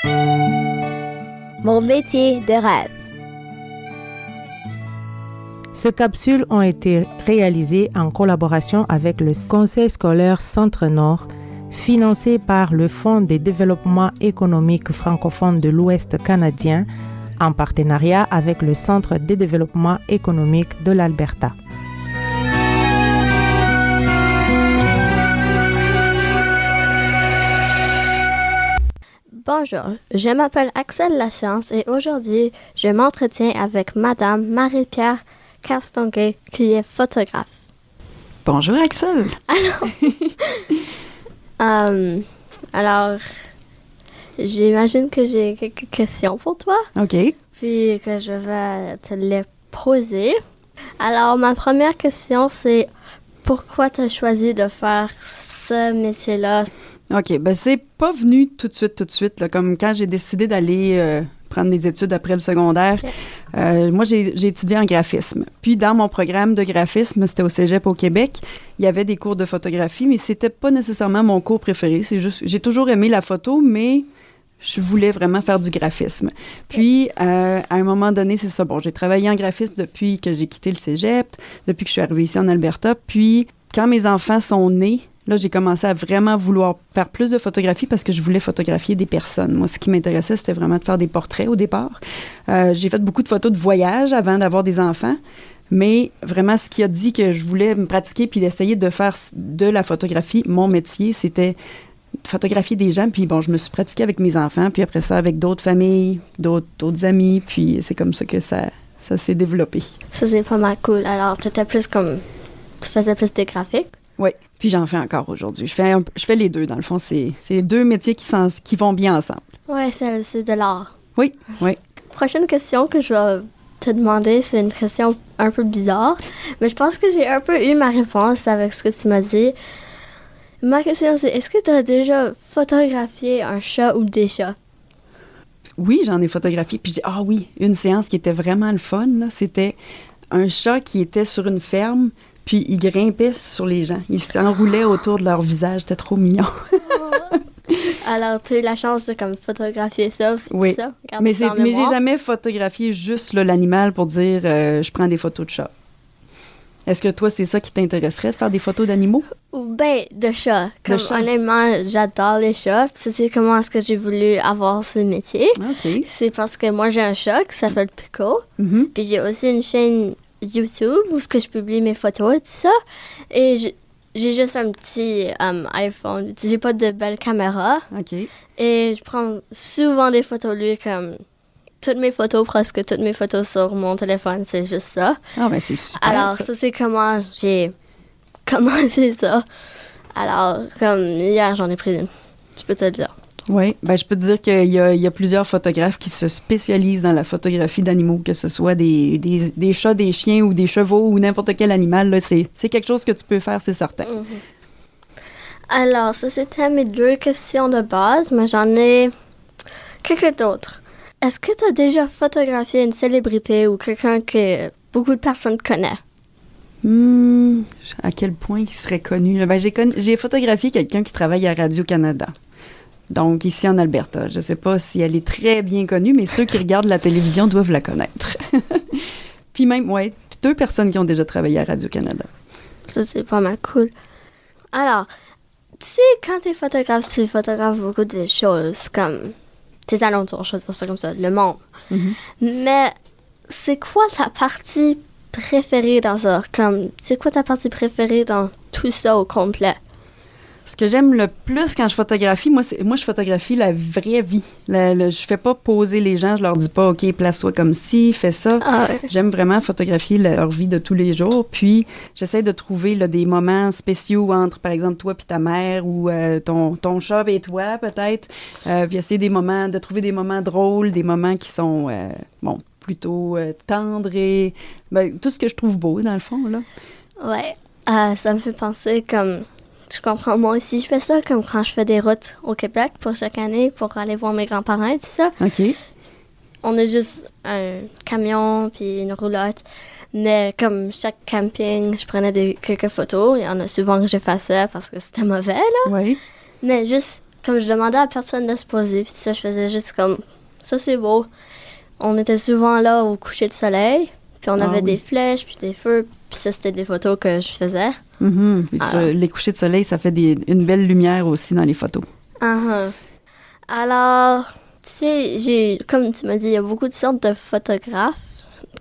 Mon métier de rêve. Ces capsules ont été réalisées en collaboration avec le Conseil scolaire Centre-Nord, financé par le Fonds de développement économique francophone de l'Ouest canadien, en partenariat avec le Centre de développement économique de l'Alberta. Bonjour, je m'appelle Axel Lachance et aujourd'hui, je m'entretiens avec Madame Marie-Pierre Castonguay qui est photographe. Bonjour Axel. Alors, j'imagine que j'ai quelques questions pour toi. OK. Puis que je vais te les poser. Alors, ma première question, c'est pourquoi tu as choisi de faire ce métier-là? OK, ben c'est pas venu tout de suite, là, comme quand j'ai décidé d'aller prendre des études après le secondaire. Moi, j'ai étudié en graphisme. Puis, dans mon programme de graphisme, c'était au Cégep au Québec, il y avait des cours de photographie, mais c'était pas nécessairement mon cours préféré. C'est juste, j'ai toujours aimé la photo, mais je voulais vraiment faire du graphisme. Puis, à un moment donné, c'est ça. Bon, j'ai travaillé en graphisme depuis que j'ai quitté le Cégep, depuis que je suis arrivée ici en Alberta. Puis, quand mes enfants sont nés, là, j'ai commencé à vraiment vouloir faire plus de photographies parce que je voulais photographier des personnes. Moi, ce qui m'intéressait, c'était vraiment de faire des portraits au départ. J'ai fait beaucoup de photos de voyage avant d'avoir des enfants, mais vraiment, ce qui a dit que je voulais me pratiquer puis d'essayer de faire de la photographie mon métier, c'était photographier des gens. Puis bon, je me suis pratiquée avec mes enfants, puis après ça, avec d'autres familles, d'autres amis, puis c'est comme ça que ça s'est développé. Ça, c'est pas mal cool. Alors, tu faisais plus des graphiques? Oui, puis j'en fais encore aujourd'hui. Je fais les deux, dans le fond. C'est deux métiers qui vont bien ensemble. Oui, c'est de l'art. Oui. Prochaine question que je vais te demander, c'est une question un peu bizarre, mais je pense que j'ai un peu eu ma réponse avec ce que tu m'as dit. Ma question, c'est est-ce que tu as déjà photographié un chat ou des chats? Oui, j'en ai photographié. Puis une séance qui était vraiment le fun, là, c'était un chat qui était sur une ferme. Puis il grimpait sur les gens. Il s'enroulait autour de leur visage. C'était trop mignon. Alors, tu as eu la chance de photographier ça, oui. Tout ça? Mais j'ai jamais photographié juste là, l'animal pour dire je prends des photos de chat. Est-ce que toi, c'est ça qui t'intéresserait, de faire des photos d'animaux? Ben, de chats. Honnêtement, j'adore les chats. Puis c'est comment est-ce que j'ai voulu avoir ce métier. OK. C'est parce que moi, j'ai un chat qui s'appelle Pico. Mm-hmm. Puis j'ai aussi une chaîne YouTube où je publie mes photos et tout ça. Et j'ai juste un petit iPhone. J'ai pas de belle caméra. OK. Et je prends souvent des photos lui comme presque toutes mes photos sur mon téléphone, c'est juste ça. Ah ben c'est super. Alors ça c'est comment j'ai commencé ça. Alors comme hier j'en ai pris une. Je peux te le dire. Oui, ben je peux te dire qu'il y a plusieurs photographes qui se spécialisent dans la photographie d'animaux, que ce soit des chats, des chiens ou des chevaux ou n'importe quel animal. Là, c'est quelque chose que tu peux faire, c'est certain. Mm-hmm. Alors, ça, c'était mes 2 questions de base, mais j'en ai quelques d'autres. Est-ce que tu as déjà photographié une célébrité ou quelqu'un que beaucoup de personnes connaissent? À quel point il serait connu? Là? Ben, j'ai photographié quelqu'un qui travaille à Radio-Canada. Donc, ici en Alberta. Je ne sais pas si elle est très bien connue, mais ceux qui regardent la télévision doivent la connaître. Puis même, 2 personnes qui ont déjà travaillé à Radio-Canada. Ça, c'est pas mal cool. Alors, tu sais, quand tu es photographe, tu photographes beaucoup de choses, comme tes alentours, choses comme ça, le monde. Mm-hmm. Mais c'est quoi ta partie préférée dans ça? C'est quoi ta partie préférée dans tout ça au complet? Ce que j'aime le plus quand je photographie, moi je photographie la vraie vie. Je fais pas poser les gens, je leur dis pas, OK, place-toi comme ci, fais ça. Ah ouais. J'aime vraiment photographier leur vie de tous les jours. Puis, j'essaie de trouver là, des moments spéciaux entre, par exemple, toi puis ta mère ou ton chat et toi, peut-être. Puis, essayer de trouver des moments drôles, des moments qui sont, plutôt tendres et tout ce que je trouve beau, dans le fond, là. Ouais. Ça me fait penser comme... Tu comprends, moi aussi, je fais ça comme quand je fais des routes au Québec pour chaque année pour aller voir mes grands-parents et tout ça. OK. On a juste un camion puis une roulotte. Mais comme chaque camping, je prenais quelques photos. Il y en a souvent que j'effaçais parce que c'était mauvais, là. Oui. Mais juste comme je demandais à personne de se poser, puis ça, je faisais juste comme, ça c'est beau. On était souvent là au coucher de soleil, puis on avait des flèches, puis des feux, puis ça, c'était des photos que je faisais. Puis les couchers de soleil, ça fait une belle lumière aussi dans les photos. Alors, tu sais, comme tu m'as dit, il y a beaucoup de sortes de photographes,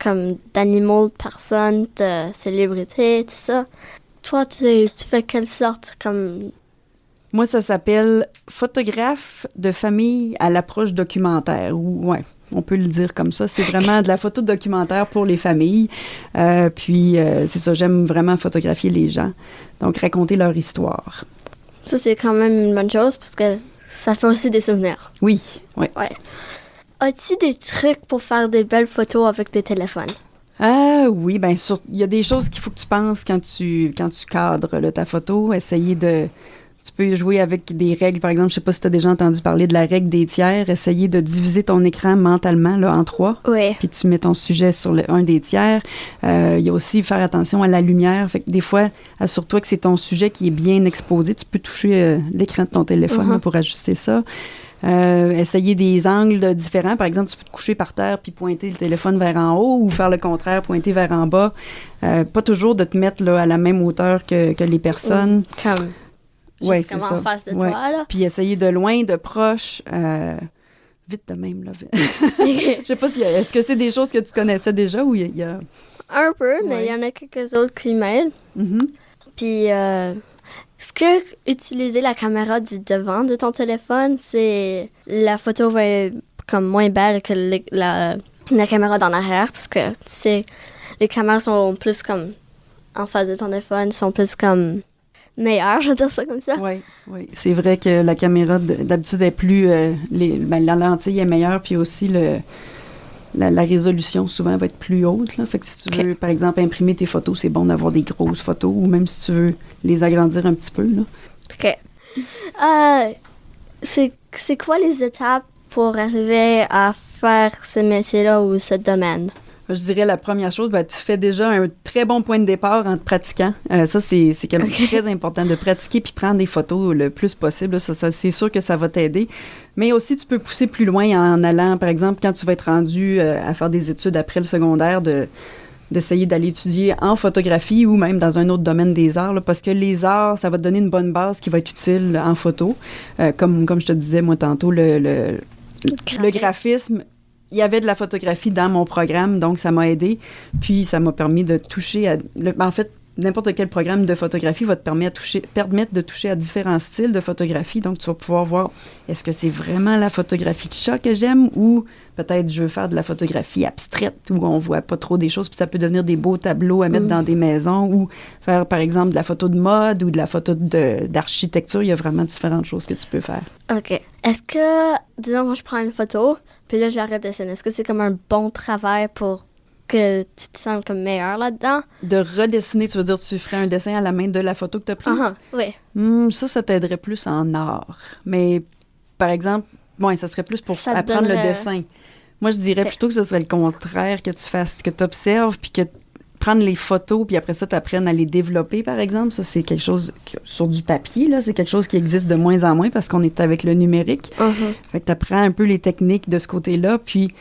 comme d'animaux, de personnes, de célébrités, tout ça. Toi, tu fais quelle sorte, comme... Moi, ça s'appelle photographe de famille à l'approche documentaire. Ouais, on peut le dire comme ça. C'est vraiment de la photo documentaire pour les familles. Puis, c'est ça, j'aime vraiment photographier les gens. Donc, raconter leur histoire. Ça, c'est quand même une bonne chose parce que ça fait aussi des souvenirs. Oui. Ouais. As-tu des trucs pour faire des belles photos avec tes téléphones? Ah oui, bien sûr. Il y a des choses qu'il faut que tu penses quand tu cadres là, ta photo. Essayer de... Tu peux jouer avec des règles. Par exemple, je ne sais pas si tu as déjà entendu parler de la règle des tiers. Essayer de diviser ton écran mentalement là, en 3. Oui. Puis tu mets ton sujet sur un des tiers. Il y a aussi faire attention à la lumière. Fait que des fois, assure-toi que c'est ton sujet qui est bien exposé. Tu peux toucher l'écran de ton téléphone là, pour ajuster ça. Essayer des angles différents. Par exemple, tu peux te coucher par terre puis pointer le téléphone vers en haut ou faire le contraire, pointer vers en bas. Pas toujours de te mettre là, à la même hauteur que les personnes. Comme... Oui, c'est ça. En face de toi, là. Puis essayer de loin, de proche, vite de même, là. Je sais pas si... Est-ce que c'est des choses que tu connaissais déjà ou il y a... Un peu, mais il y en a quelques autres qui m'aident. Puis, est-ce que utiliser la caméra du devant de ton téléphone, la photo va être comme moins belle que la caméra d'en arrière? Parce que, tu sais, les caméras sont plus comme en face de ton téléphone, sont plus comme... meilleur, je vais dire ça comme ça. Oui. C'est vrai que la caméra, d'habitude, est plus... la lentille est meilleure, puis aussi la résolution, souvent, va être plus haute. Là. Fait que si tu veux, par exemple, imprimer tes photos, c'est bon d'avoir des grosses photos, ou même si tu veux les agrandir un petit peu. Là. OK. C'est quoi les étapes pour arriver à faire ce métier-là ou ce domaine? Je dirais la première chose, tu fais déjà un très bon point de départ en te pratiquant. Ça, c'est quand même très important de pratiquer puis prendre des photos le plus possible. Ça, c'est sûr que ça va t'aider. Mais aussi, tu peux pousser plus loin en allant, par exemple, quand tu vas être rendu à faire des études après le secondaire, d'essayer d'aller étudier en photographie ou même dans un autre domaine des arts, là, parce que les arts, ça va te donner une bonne base qui va être utile en photo. Comme je te disais, moi, tantôt, le graphisme... Il y avait de la photographie dans mon programme, donc ça m'a aidé. Puis, ça m'a permis de toucher à... en fait, n'importe quel programme de photographie va te permettre de toucher à différents styles de photographie. Donc, tu vas pouvoir voir, est-ce que c'est vraiment la photographie de chat que j'aime ou peut-être je veux faire de la photographie abstraite où on voit pas trop des choses. Puis, ça peut devenir des beaux tableaux à mettre dans des maisons ou faire, par exemple, de la photo de mode ou de la photo d'architecture. Il y a vraiment différentes choses que tu peux faire. OK. Est-ce que, disons, quand je prends une photo, puis là, je la redessine, est-ce que c'est comme un bon travail pour que tu te sens comme meilleur là-dedans? De redessiner, tu veux dire, tu ferais un dessin à la main de la photo que tu as prise? Oui. Ça t'aiderait plus en art. Mais, par exemple, ça serait plus pour apprendre le dessin. Moi, je dirais plutôt que ce serait le contraire, que tu fasses, que tu observes, puis que prendre les photos, puis après ça, tu apprennes à les développer, par exemple. Ça, c'est quelque chose sur du papier, là. C'est quelque chose qui existe de moins en moins parce qu'on est avec le numérique. Fait que tu apprends un peu les techniques de ce côté-là. Puis,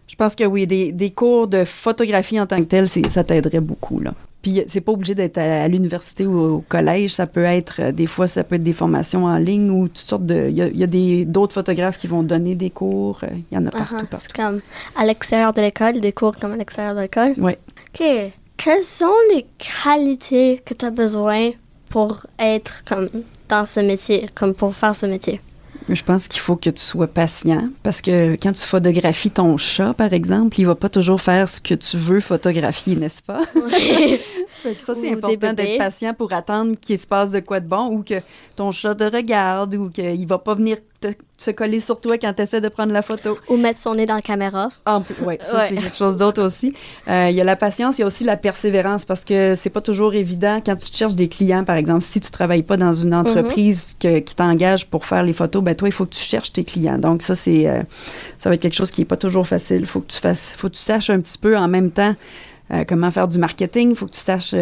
je pense que oui, des cours de photographie en tant que tel, ça t'aiderait beaucoup, là. Puis, c'est pas obligé d'être à l'université ou au collège. Ça peut être, des fois, ça peut être des formations en ligne ou toutes sortes de... Il y a d'autres photographes qui vont donner des cours. Il y en a partout. C'est comme à l'extérieur de l'école, des cours comme à l'extérieur de l'école? Oui. OK. Quelles sont les qualités que tu as besoin pour être comme dans ce métier, comme pour faire ce métier? Je pense qu'il faut que tu sois patient parce que quand tu photographies ton chat, par exemple, il va pas toujours faire ce que tu veux photographier, n'est-ce pas? Oui. Ça, c'est important d'être patient pour attendre qu'il se passe de quoi de bon ou que ton chat te regarde ou qu'il va pas venir se coller sur toi quand tu essaies de prendre la photo. Ou mettre son nez dans la caméra. Oui, ça, c'est quelque chose d'autre aussi. Il y a la patience, il y a aussi la persévérance parce que c'est pas toujours évident quand tu cherches des clients, par exemple. Si tu travailles pas dans une entreprise qui t'engage pour faire les photos, toi, il faut que tu cherches tes clients. Donc, ça, ça va être quelque chose qui est pas toujours facile. Faut que tu saches un petit peu en même temps comment faire du marketing, il faut que tu saches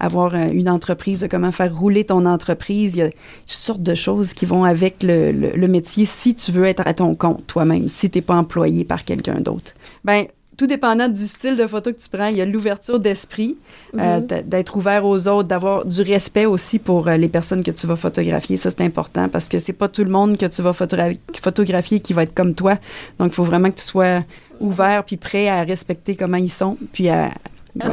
avoir une entreprise, comment faire rouler ton entreprise. Il y a toutes sortes de choses qui vont avec le métier si tu veux être à ton compte toi-même, si tu n'es pas employé par quelqu'un d'autre. Ben, tout dépendant du style de photo que tu prends, il y a l'ouverture d'esprit, d'être ouvert aux autres, d'avoir du respect aussi pour les personnes que tu vas photographier. Ça, c'est important parce que c'est pas tout le monde que tu vas photographier qui va être comme toi. Donc, il faut vraiment que tu sois ouvert puis prêt à respecter comment ils sont, puis à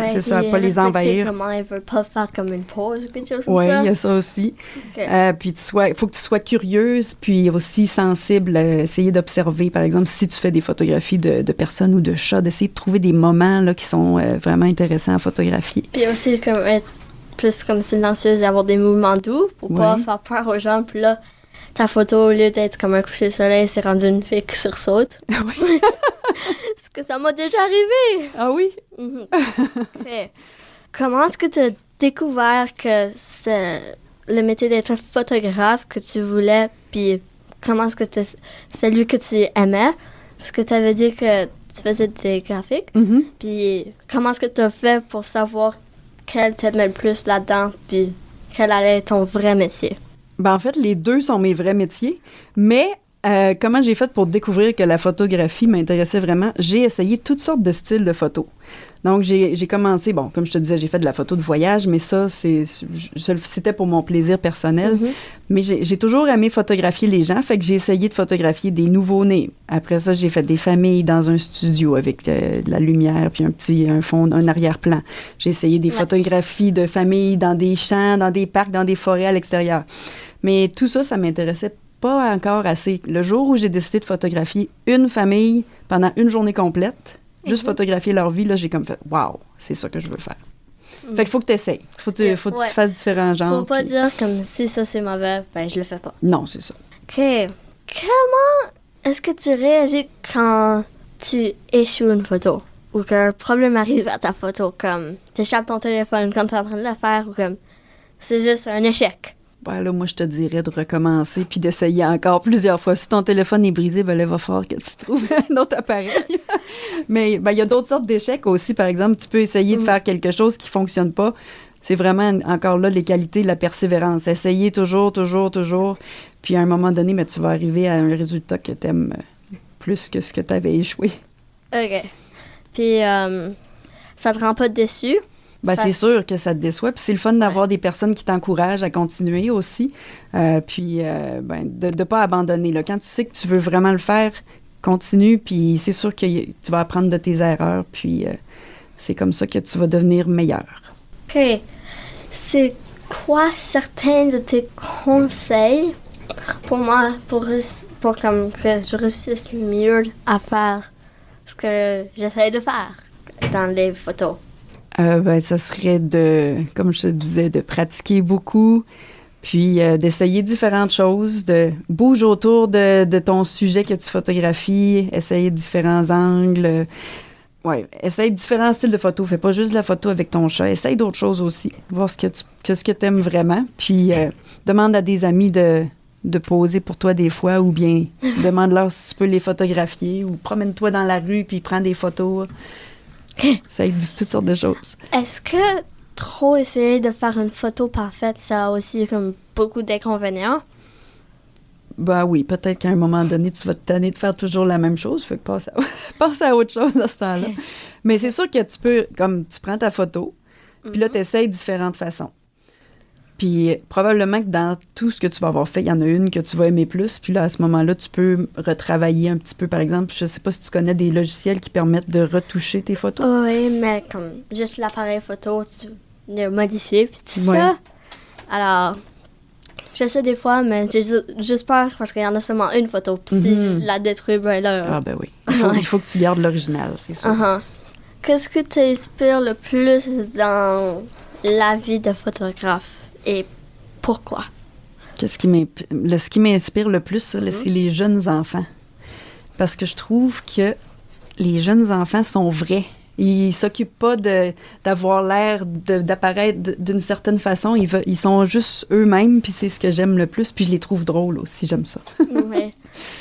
c'est ça, pas les envahir. Comment ils veulent pas faire comme une pause ou quelque chose comme Oui, ça. il y a ça aussi. Okay. Puis il faut que tu sois curieuse, puis aussi sensible, essayer d'observer, par exemple, si tu fais des photographies de personnes ou de chats, d'essayer de trouver des moments là, qui sont vraiment intéressants à photographier. Puis aussi, comme être plus comme silencieuse et avoir des mouvements doux pour pas faire peur aux gens. Puis là, ta photo, au lieu d'être comme un coucher de soleil, c'est rendu une fille qui sursaute. Oui. Parce que ça m'a déjà arrivé. Ah oui? Okay. Comment est-ce que tu as découvert que c'est le métier d'être photographe que tu voulais, puis comment est-ce que c'est lui que tu aimais? Parce que tu avais dit que tu faisais des graphiques. Puis comment est-ce que tu as fait pour savoir quel t'aimait le plus là-dedans, puis quel allait être ton vrai métier? Ben, en fait, les deux sont mes vrais métiers, mais comment j'ai fait pour découvrir que la photographie m'intéressait vraiment? J'ai essayé toutes sortes de styles de photos. Donc, j'ai commencé, bon, comme je te disais, j'ai fait de la photo de voyage, mais ça, c'était pour mon plaisir personnel. Mais j'ai toujours aimé photographier les gens, fait que j'ai essayé de photographier des nouveau-nés. Après ça, j'ai fait des familles dans un studio avec de la lumière, puis un fond, un arrière-plan. J'ai essayé des photographies de familles dans des champs, dans des parcs, dans des forêts à l'extérieur. Mais tout ça, ça m'intéressait pas encore assez. Le jour où j'ai décidé de photographier une famille pendant une journée complète, juste photographier leur vie, là, j'ai comme fait « Wow, c'est ça que je veux faire ». Fait qu'il faut que tu essayes. Faut que tu fasses différents genres. Faut pas dire comme si ça c'est mauvais, ben je le fais pas. Non, c'est ça. OK. Comment est-ce que tu réagis quand tu échoues une photo? Ou qu'un problème arrive à ta photo, comme t'échappes ton téléphone quand t'es en train de la faire, ou comme c'est juste un échec? Ben là, moi, je te dirais de recommencer puis d'essayer encore plusieurs fois. Si ton téléphone est brisé, ben là, il va falloir que tu trouves un autre appareil. Mais ben, il y a d'autres sortes d'échecs aussi. Par exemple, tu peux essayer de faire quelque chose qui ne fonctionne pas. C'est vraiment, encore là, les qualités de la persévérance. Essayer toujours. Puis à un moment donné, ben, tu vas arriver à un résultat que tu aimes plus que ce que tu avais échoué. OK. Puis, ça te rend pas déçu? Ben, c'est sûr que ça te déçoit. Puis c'est le fun d'avoir des personnes qui t'encouragent à continuer aussi. Puis ben, de ne pas abandonner. Là. Quand tu sais que tu veux vraiment le faire, continue. Puis c'est sûr que tu vas apprendre de tes erreurs. Puis c'est comme ça que tu vas devenir meilleur. OK. C'est quoi certains de tes conseils pour moi, pour comme que je réussisse mieux à faire ce que j'essaie de faire dans les photos? Ben, ça serait comme je te disais, de pratiquer beaucoup, puis d'essayer différentes choses, de bouge autour de ton sujet que tu photographies, essayer différents angles. Essaye différents styles de photos. Fais pas juste de la photo avec ton chat. Essaye d'autres choses aussi. Voir ce que tu aimes vraiment. Puis demande à des amis de poser pour toi des fois, ou bien demande-leur si tu peux les photographier, ou promène-toi dans la rue puis prends des photos. Ça aide toutes sortes de choses. Est-ce que trop essayer de faire une photo parfaite, ça a aussi comme beaucoup d'inconvénients? Ben oui, peut-être qu'à un moment donné, tu vas te tanner de faire toujours la même chose. Fait que passe à autre chose à ce temps-là. Mais c'est sûr que tu peux, comme tu prends ta photo, puis là, tu essaies différentes façons. Puis probablement que dans tout ce que tu vas avoir fait, il y en a une que tu vas aimer plus. Puis là, à ce moment-là, tu peux retravailler un petit peu. Par exemple, je sais pas si tu connais des logiciels qui permettent de retoucher tes photos. Oui, mais comme juste l'appareil photo, tu le modifies, puis tout ça. Alors, je fais ça des fois, mais j'ai juste peur parce qu'il y en a seulement une photo. Puis si je la détruis, ben là... Ah ben oui. Il faut que tu gardes l'original, c'est sûr. Qu'est-ce que t'inspire le plus dans la vie de photographe? Et pourquoi? Ce qui m'inspire le plus, ça, c'est les jeunes enfants. Parce que je trouve que les jeunes enfants sont vrais. Ils s'occupent pas d'avoir l'air d'apparaître d'une certaine façon. Ils sont juste eux-mêmes, puis c'est ce que j'aime le plus. Puis je les trouve drôles aussi, j'aime ça. Ouais.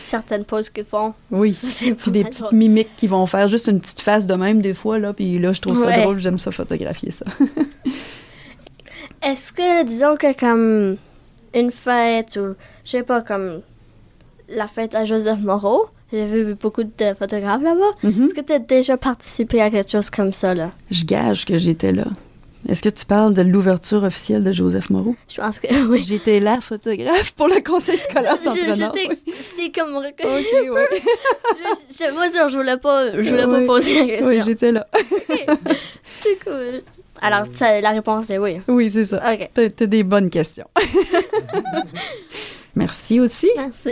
Certaines poses qu'ils font. Oui, Ça, c'est puis pas des mal petites drôle. mimiques qui vont faire juste une petite face de même des fois, là. Puis là, je trouve ça Ouais. drôle, j'aime ça photographier ça. Est-ce que, disons que comme une fête ou, je sais pas, comme la fête à Joseph Moreau, j'ai vu beaucoup de photographes là-bas. Mhm. Est-ce que tu as déjà participé à quelque chose comme ça, là? Je gage que j'étais là. Est-ce que tu parles de l'ouverture officielle de Joseph Moreau? Je pense que oui. J'étais là, photographe, pour le conseil scolaire Centre-Nord. J'étais comme reconnue. OK, ouais. Je sais pas sûr, je voulais pas Ouais. poser la question. Oui, j'étais là. C'est cool. Alors, la réponse est oui. Oui, c'est ça. OK, T'as des bonnes questions. Merci aussi. merci.